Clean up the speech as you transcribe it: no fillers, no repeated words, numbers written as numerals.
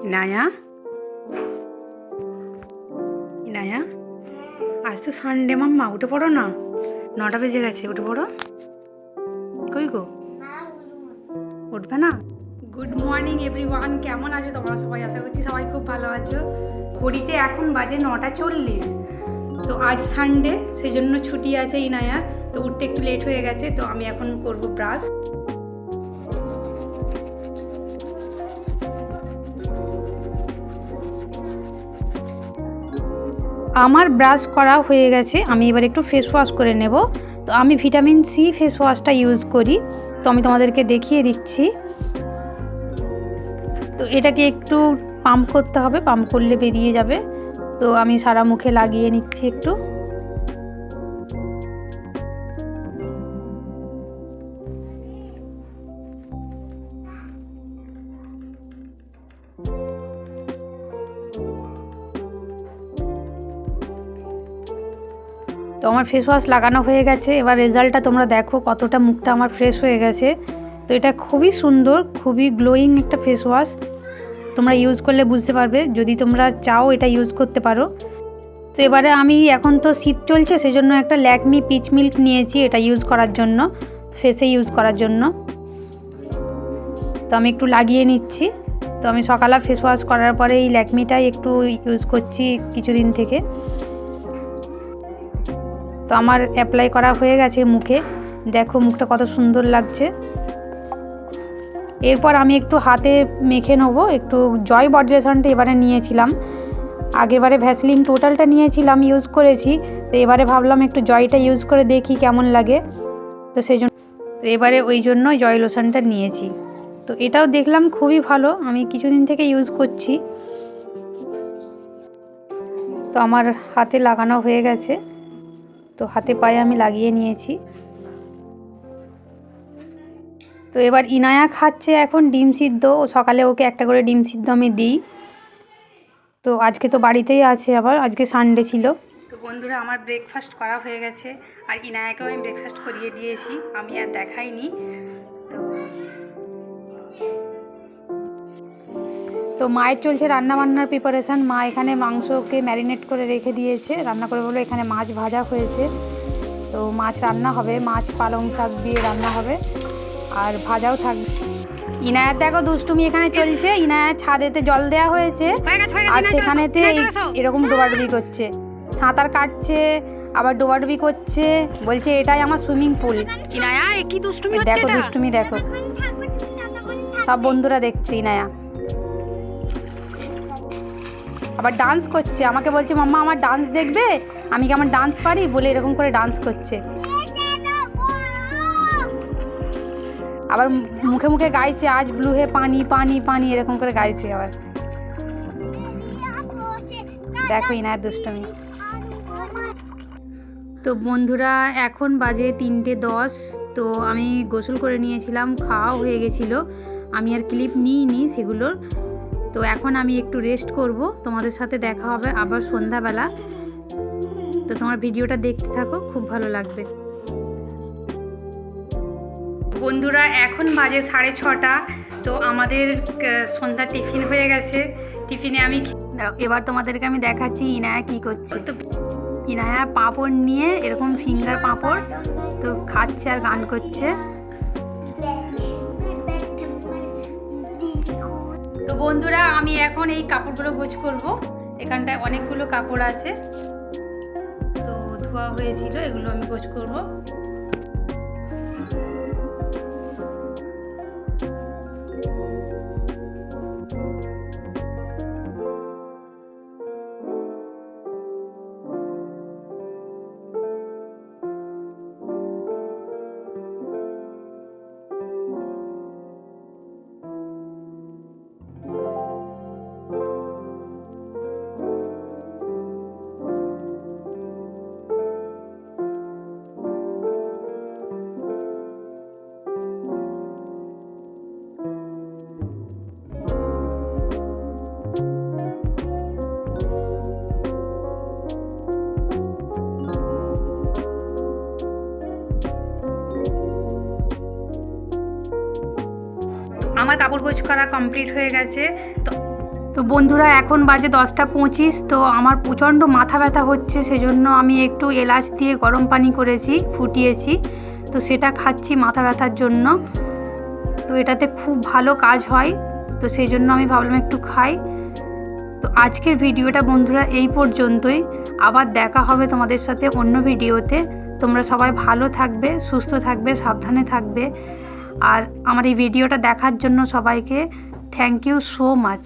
ইনায়া, ইনায়া, আজ তো সানডে মাম্মা, উঠে পড়ো না। 9টা বেজে গেছে, উঠে পড়ো। কই গো, উঠবে না? গুড মর্নিং এভরিওয়ান, কেমন আছো তোমরা সবাই? আশা করছি সবাই খুব ভালো আছো। ঘড়িতে এখন বাজে 9টা 40। তো আজ সানডে, সেই জন্য ছুটি আছে ইনায়ার, তো উঠতে একটু লেট হয়ে গেছে। তো আমি এখন করব ব্রাশ। আমার ব্রাশ করা হয়ে গেছে, আমি এবার একটু ফেস ওয়াশ করে নেব। তো আমি ভিটামিন সি ফেস ওয়াশটা ইউজ করি, তো আমি তোমাদেরকে দেখিয়ে দিচ্ছি। তো এটাকে একটু পাম্প করতে হবে, পাম্প করলে বেরিয়ে যাবে। তো আমি সারা মুখে লাগিয়ে নিচ্ছি একটু। তো আমার ফেস ওয়াশ লাগানো হয়ে গেছে, এবার রেজাল্টটা তোমরা দেখো কতটা মুখটা আমার ফ্রেশ হয়ে গেছে। তো এটা খুবই সুন্দর, খুবই গ্লোয়িং একটা ফেস ওয়াশ। তোমরা ইউজ করলে বুঝতে পারবে, যদি তোমরা চাও এটা ইউজ করতে পারো। তো এবারে আমি, এখন তো শীত চলছে, সেজন্য একটা ল্যাকমি পিচ মিল্ক নিয়েছি এটা ইউজ করার জন্য, ফেসে ইউজ করার জন্য। তো আমি একটু লাগিয়ে নিচ্ছি। তো আমি সকালে ফেস ওয়াশ করার পরে এই ল্যাকমিটাই একটু ইউজ করছি কিছুদিন থেকে। তো আমার অ্যাপ্লাই করা হয়ে গেছে মুখে, দেখো মুখটা কত সুন্দর লাগছে। এরপর আমি একটু হাতে মেখে নেবো, একটু জয় বডি লোশনটা এবারে নিয়েছিলাম। আগেরবারে ভ্যাসলিন টোটালটা নিয়েছিলাম, ইউজ করেছি। তো এবারে ভাবলাম একটু জয়টা ইউজ করে দেখি কেমন লাগে। তো সেই জন্য তো এবারে ওই জন্য জয় লোশনটা নিয়েছি। তো এটাও দেখলাম খুবই ভালো, আমি কিছুদিন থেকে ইউজ করছি। তো আমার হাতে লাগানো হয়ে গেছে, তো হাতে পায়ে আমি লাগিয়ে নিয়েছি। তো এবার ইনায়া খাচ্ছে এখন ডিম সিদ্ধ, সকালে ওকে একটা করে ডিম সিদ্ধ আমি দিই। তো আজকে তো বাড়িতেই আছে, আবার আজকে সানডে ছিল। তো বন্ধুরা, আমার ব্রেকফাস্ট করা হয়ে গেছে, আর ইনায়াকেও আমি ব্রেকফাস্ট করিয়ে দিয়েছি, আমি আর দেখাইনি। তো মায়ের চলছে রান্নাবান্নার প্রিপারেশান। মা এখানে মাংসকে ম্যারিনেট করে রেখে দিয়েছে, রান্না করে বলো। এখানে মাছ ভাজা হয়েছে, তো মাছ রান্না হবে, মাছ পালং শাক দিয়ে রান্না হবে, আর ভাজাও থাকবে। ইনায়ার দেখো দুষ্টুমি এখানে চলছে। ইনায়ার ছাদেতে জল দেওয়া হয়েছে, আর সেখানেতে এরকম ডোবাডুবি করছে, সাঁতার কাটছে, আবার ডোবাডুবি করছে, বলছে এটাই আমার সুইমিং পুল। ইনায়া কি দুষ্টুমি, দেখো দুষ্টুমি দেখো, সব বন্ধুরা দেখছে। ইনায়া আবার ডান্স করছে, আমাকে বলছে মাম্মা আমার ডান্স দেখবে, আমি কেমন ডান্স পারি বলে এরকম করে ডান্স করছে। আবার মুখে মুখে গাইছে, আজ ব্লু হে পানি পানি পানি, এরকম করে গাইছে। আবার দেখো ইনায়ার দুষ্টুমি। তো বন্ধুরা, এখন বাজে 3:10। তো আমি গোসল করে নিয়েছিলাম, খাওয়া হয়ে গেছিলো, আমি আর ক্লিপ নিইনি সেগুলোর। তো এখন আমি একটু রেস্ট করব, তোমাদের সাথে দেখা হবে আবার সন্ধ্যাবেলা। তো তোমার ভিডিওটা দেখতে থাকো, খুব ভালো লাগবে। বন্ধুরা, এখন বাজে 6:30। তো আমাদের সন্ধ্যা টিফিন হয়ে গেছে। টিফিনে আমি এবার তোমাদেরকে আমি দেখাচ্ছি ইনায়া কি করছে। তো ইনায়া পাঁপড় নিয়ে এরকম ফিঙ্গার পাঁপড় তো খাচ্ছে আর গান করছে। তো বন্ধুরা, আমি এখন এই কাপড়গুলো গোছ করব। এখানটায় অনেকগুলো কাপড় আছে, তো ধোয়া হয়েছিল, এগুলো আমি গোছ করব। আমার কাপড় গোছ করা কমপ্লিট হয়ে গেছে। তো তো বন্ধুরা এখন বাজে 10:25। তো আমার প্রচণ্ড মাথা ব্যথা হচ্ছে, সেজন্য আমি একটু এলাচ দিয়ে গরম পানি করেছি, ফুটিয়েছি, তো সেটা খাচ্ছি মাথা ব্যথার জন্য। তো এটাতে খুব ভালো কাজ হয়, তো সেই জন্য আমি ভাবলাম একটু খাই। তো আজকের ভিডিওটা বন্ধুরা এই পর্যন্তই। আবার দেখা হবে তোমাদের সাথে অন্য ভিডিওতে। তোমরা সবাই ভালো থাকবে, সুস্থ থাকবে, সাবধানে থাকবে। আর আমার এই ভিডিওটা দেখার জন্য সবাইকে থ্যাংক ইউ সো মাচ।